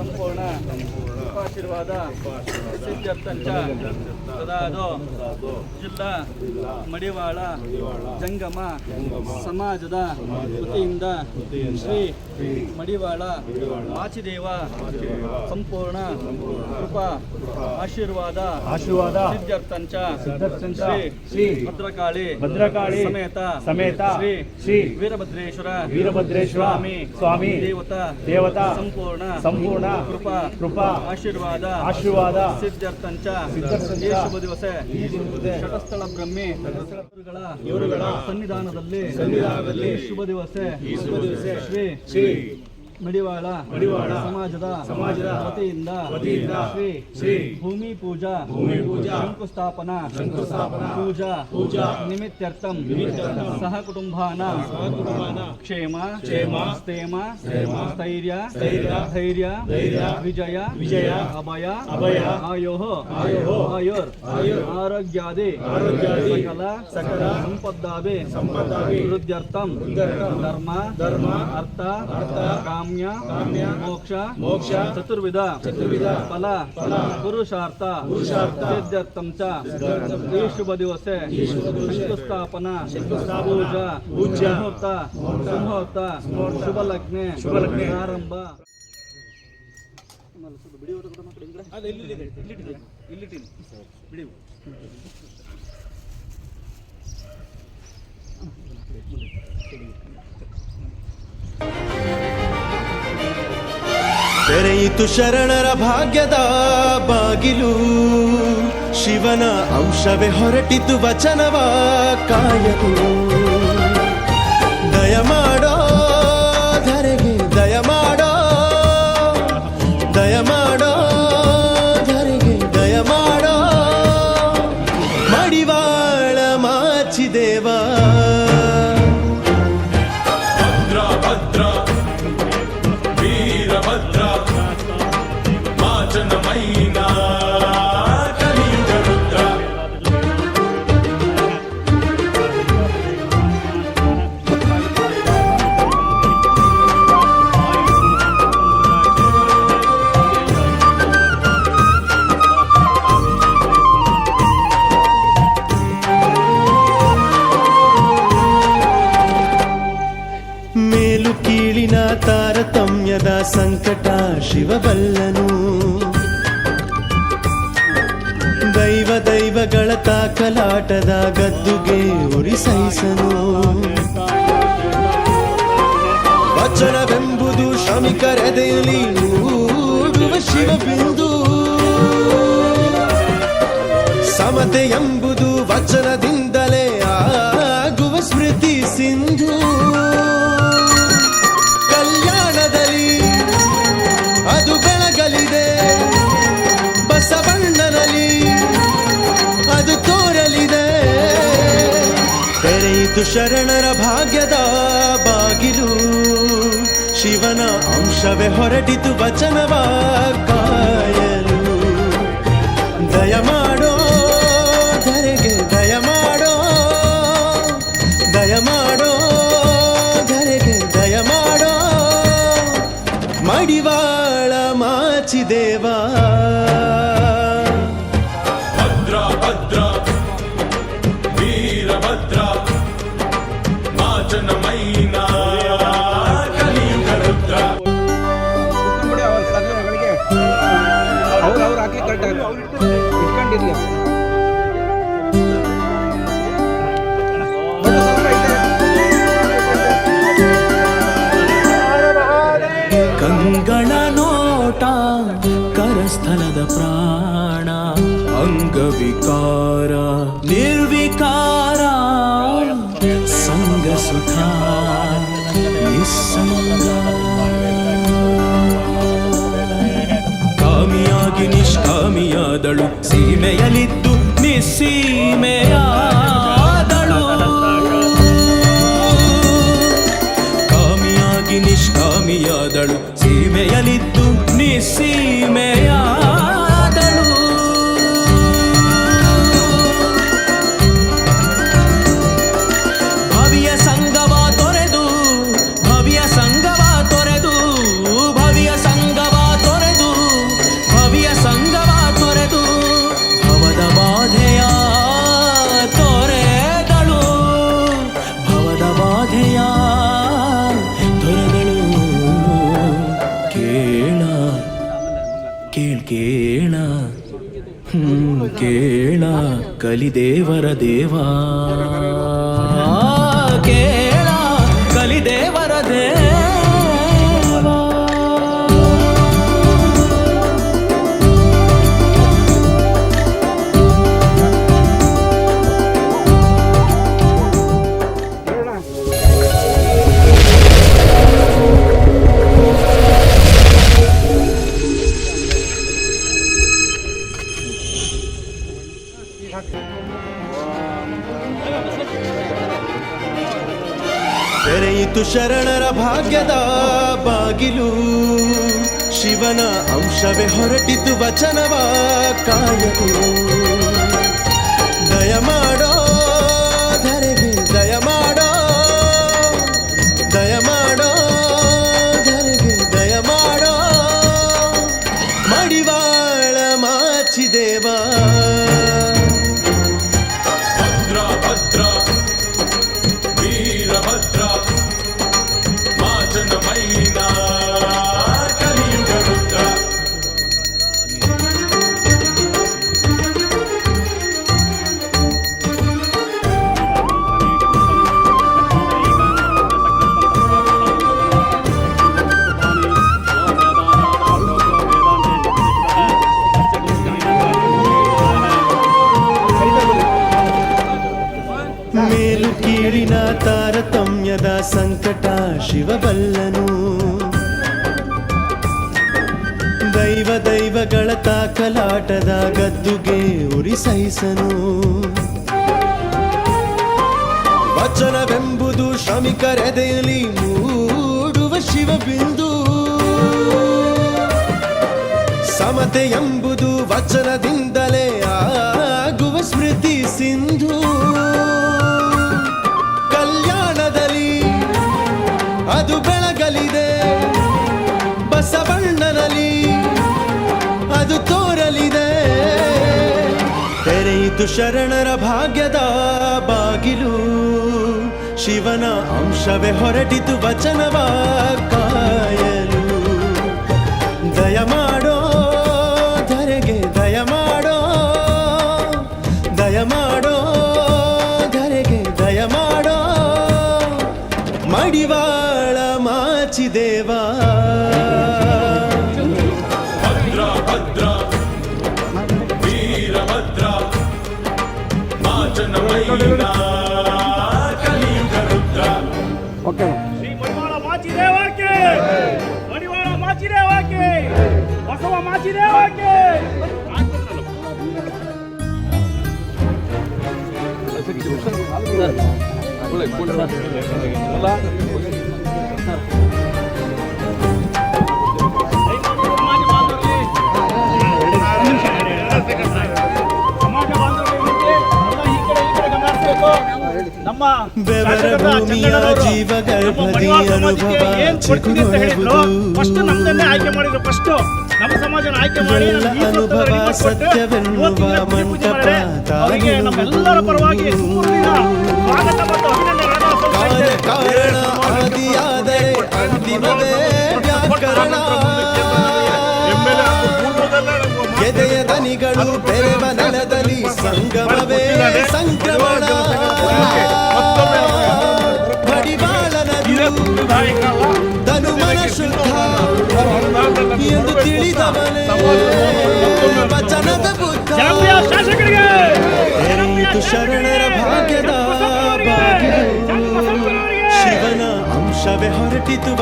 ಸಂಪೂರ್ಣ ಕೃಪಾಶೀರ್ವಾದ ಸಿದ್ಧಾರ್ಥಂಚ ತದಾದು ಜಿಲ್ಲಾ ಮಡಿವಾಳ ಜಂಗಮ ಸಮಾಜದ ವತಿಯಿಂದ ಶ್ರೀ ಮಡಿವಾಳ ಮಾಚಿದೇವ ಸಂಪೂರ್ಣ ಕೃಪಾ ಆಶೀರ್ವಾದ ಸಿದ್ಧಾರ್ಥಂಚ ಶ್ರೀ ಭದ್ರಕಾಳಿ ಸಮೇತ ಶ್ರೀ ವೀರಭದ್ರೇಶ್ವರ ಸ್ವಾಮಿ ದೇವತಾ ಸಂಪೂರ್ಣ ಕೃಪಾ ಆಶೀರ್ವಾದ ಸಿದ್ಧಾರ್ಥಂಚ ಈ ಶುಭ ದಿವಸ ಶಟಸ್ಥಳ ಬ್ರಹ್ಮಿ ಇವರುಗಳ ಸನ್ನಿಧಾನದಲ್ಲಿ ಶುಭ ದಿವಸ ಶ್ರೀ ಮಡಿವಾಳ ಸಮಾಜದ ವತಿಯಿಂದ ಶ್ರೀ ಭೂಮಿ ಪೂಜಾ ಶಂಕುಸ್ಥಾಪನಾ ಪೂಜಾ ನಿಮಿತ್ಯರ್ಥಂ ಸಹ ಕುಟುಂಬಾನ ಕ್ಷೇಮ ಸ್ಥೇಮ ಸ್ಥೈರ್ಯ ಧೈರ್ಯ ವಿಜಯ ಅಭಯ ಆಯುರ್ ಆರೋಗ್ಯಾದಿ ಸಕಲ ಸಂಪದ್ದಾಭಿ ವೃದ್ಧ್ಯರ್ಥಂ ಧರ್ಮ ಅರ್ಥ ಕಾಮ್ಯ ಮೋಕ್ಷ ಚತುರ್ವಿಧ ಫಲ ಪುರುಷಾರ್ಥ ಸಿದ್ಧಾರ್ಥಂ ಚ ಈ ಶುಭ ದಿವಸ ಶಂಕುಸ್ಥಾಪನಾ ಪೂಜಾ ಮುಹೂರ್ತ ಶುಭ ಲಗ್ನೆ ಪ್ರಾರಂಭ. ತೆರೆಯಿತು ಶರಣರ ಭಾಗ್ಯದ ಬಾಗಿಲು, ಶಿವನ ಅಂಶವೇ ಹೊರಟಿತು ವಚನವ ಕಾಯಲು. ದಯಮಾಡೋ ಧರೆಗೆ ದಯಮಾಡೋ ಧರೆಗೆ ದಯಮಾಡೋ ಮಡಿವಾಳ ಮಾಚಿದೇವ. ಮೇಲು ಕೀಳಿನ ತಾರತಮ್ಯದ ಸಂಕಟ ಶಿವಬಲ್ಲನು, ದೈವಗಳ ತಾಕಲಾಟದ ಗದ್ದುಗೆ ಉರಿಸೈಸನು. ವಚನವೆಂಬುದು ಶ್ರಮಿಕರೆದೆಯಲ್ಲಿ ಮೂಡುವ ಶಿವಬಿಂದು, ಸಮತೆ ಎಂಬುದು ವಚನದಿಂದಲೇ ಆಗುವ ಸ್ಮೃತಿ ಸಿಂಧು. ಕಲ್ಯಾಣದಲ್ಲಿ ಅದು ಬೆಳಗಲಿದೆ, ಬಸವಣ್ಣನಲ್ಲಿ ಅದು ತೋರಲಿದೆ. ತೆರೆಯಿತು ಶರಣರ ಭಾಗ್ಯದ ಬಾಗಿಲು, ಶಿವನ ಅಂಶವೇ ಹೊರಟಿತು ವಚನವ ಕಾಯಲು. ದಯಮಾಡೋ ಧರೆಗೆ ದಯಮಾಡೋ ಧರೆಗೆ ದಯಮಾಡೋ ಮಡಿವಾಳ ಮಾಚಿದೇವ. ಭದ್ರ ವೀರಭದ್ರ ಮಾಚನ ಮೈನಾ ಕಲಿಯುಗ ರುದ್ರ. ಅವ್ರು ಹಾಕಿ ಕರೆಕ್ಟ್ ಇಟ್ಕೊಂಡಿರ್ಲಿ. ಕಂಗಳ ನೋಟ ಕರಸ್ಥಲದ ಪ್ರಾಣ, ಅಂಗವಿಕಾರ ನಿರ್ವಿಕಾರ ಸಂಗ ಸುಖ ನಿಸ್ಸಂಗ. ಕಾಮಿಯಾಗಿ ನಿಷ್ಕಾಮಿಯಾದಳು, ಸೀಮೆಯಲಿದ್ದು ನಿಸ್ಸೀಮೆಯಾದಳು. ಕಾಮಿಯಾಗಿ ನಿಷ್ಕಾಮಿಯಾದಳು, ಸೀಮೆಯಲಿದ್ದು ನಿಸ್ಸೀಮೆಯಾದಳು. ಭವಿಯ ಸಂಗವ ತೊರೆದು ಭವಿಯ ಸಂಗವ ತೊರೆದು ಕೇಳ ಕೇಳ ಕಲಿದೇವರ ದೇವಾ ಕೇಳ ಕಲಿದೇವರ ದೇವಾ ತೆರೆಯಿತು ಶರಣರ ಭಾಗ್ಯದ ಬಾಗಿಲು ಶಿವನ ಅಂಶವೇ ಹೊರಟಿತು ವಚನವ ಕಾಯಲು ದಯಮಾಡೋ ಧರೆಗೆ ದಯಮಾಡೋ ದಯಮಾಡೋ ಧರೆಗೆ ದಯಮಾಡೋ ಮಡಿವಾಳ ಮಾಚಿದೇವಾ ಭದ್ರ ಭದ್ರ ವೀರಭದ್ರ ಮಾಚನ ಮೈನ ಕಲಿಯುಗ ರುದ್ರ ಮೇಲು ಕೀಳಿನ ತಾರತಮ್ಯದ ಸಂಕಟ ಶಿವಬಲ್ಲನು ದೈವಗಳ ತಾಕಲಾಟದ ಗದ್ದುಗೆ ಉರಿ ಸಹಿಸನು ವಚನವೆಂಬುದು ಶ್ರಮಿಕರೆದೆಯಲ್ಲಿ ಮೂಡುವ ಶಿವಬಿಂದು ಸಮತೆ ಎಂಬುದು ವಚನದಿಂದಲೇ ಆಗುವ ಸ್ಮೃತಿ ಸಿಂಧು ಕಲ್ಯಾಣದಲ್ಲಿ ಅದು ಬೆಳಗಲಿದೆ ಬಸವಣ್ಣನಲ್ಲಿ ಅದು ತೋರಲಿದೆ ತೆರೆಯಿತು ಶರಣರ ಭಾಗ್ಯದ ಬಾಗಿಲು ಶಿವನ ಅಂಶವೇ ಹೊರಟಿತು ವಚನವ ಕಾಯಲು ದಯಮಾಡೋ ಧರೆಗೆ ದಯಮಾಡೋ ದಯಮಾಡೋ ಧರೆಗೆ ದಯಮಾಡೋ ಮಡಿವಾಳ ಮಾಚಿದೇವಾ ಭದ್ರ ಭದ್ರ ವೀರಭದ್ರ ಮಾಚನ ಮೈನ ಕಲಿಯುಗ ರುದ್ರ ಶ್ರೀ ಮಡಿವಾಳ ಮಾಚಿದೇವಕ್ಕೆ ಮಡಿವಾಳ ಮಾಚಿದೇವಕ್ಕೆ ಬಸವ ಮಾಚಿದೇವಕ್ಕೆ ಸಮಾಜ ಬಾಂಧವರಿಗೆ ಎಲ್ಲ ಈ ಕಡೆ ಗಮನಿಸಬೇಕು. ನಮ್ಮ ಬೆವರ ಭೂಮಿಯ ಜೀವಗರ್ಭದಿ ಅನುಭವ ಫಸ್ಟ್ ನಮ್ದನ್ನೇ ಆಯ್ಕೆ ಮಾಡಿದ್ರು. ಫಸ್ಟ್ ನಮ್ಮ ಸಮಾಜನ ಆಯ್ಕೆ ಮಾಡಿ ನಮ್ಗೆ ಈ ಅನುಭವ ಸ್ವತ್ತನ್ನ ready ಮಾಡ್ಕೊಟ್ಟು ಸತ್ಯವೆನ್ನುವ ಇವತ್ತಿನ ಪೂಜೆ ಮಂಟಪ ಮಾಡಿದ್ರೆ ಅವರಿಗೆ ನಮ್ಮೆಲ್ಲರ ಪರವಾಗಿ ಸಂಪೂರ್ಣ ಸ್ವಾಗತ ಮತ್ತು ಅಭಿನಂದನೆಗಳನ್ನು ಸಲ್ಲಿಸ್ತಾ ಇದ್ದೇವೆ. ಕಾರಣ ಆದಿಯಾದರೆ ಅಂತಿಮವೇ ವ್ಯಾಕರಣ ಎದೆಯ ದನಿಗಳು ಬೆರೆವ ನೆಲದಲ್ಲಿ ಸಂಗಮವೇ ಸಂಕ್ರಮಣ ಮಡಿವಾಳನದು ತನುಮನ ಶುದ್ಧ ಎಂದು ತಿಳಿದವನೇ ವಚನದ ಬುದ್ಧ ಜನಪ್ರಿಯ ಶಾಸಕರಿಗೆ ತೆರೆಯಿತು ಶರಣರ ಭಾಗ್ಯದ ಬಾಗಿಲು ಶಿವನ ಅಂಶವೇ ಹೊರಟಿತು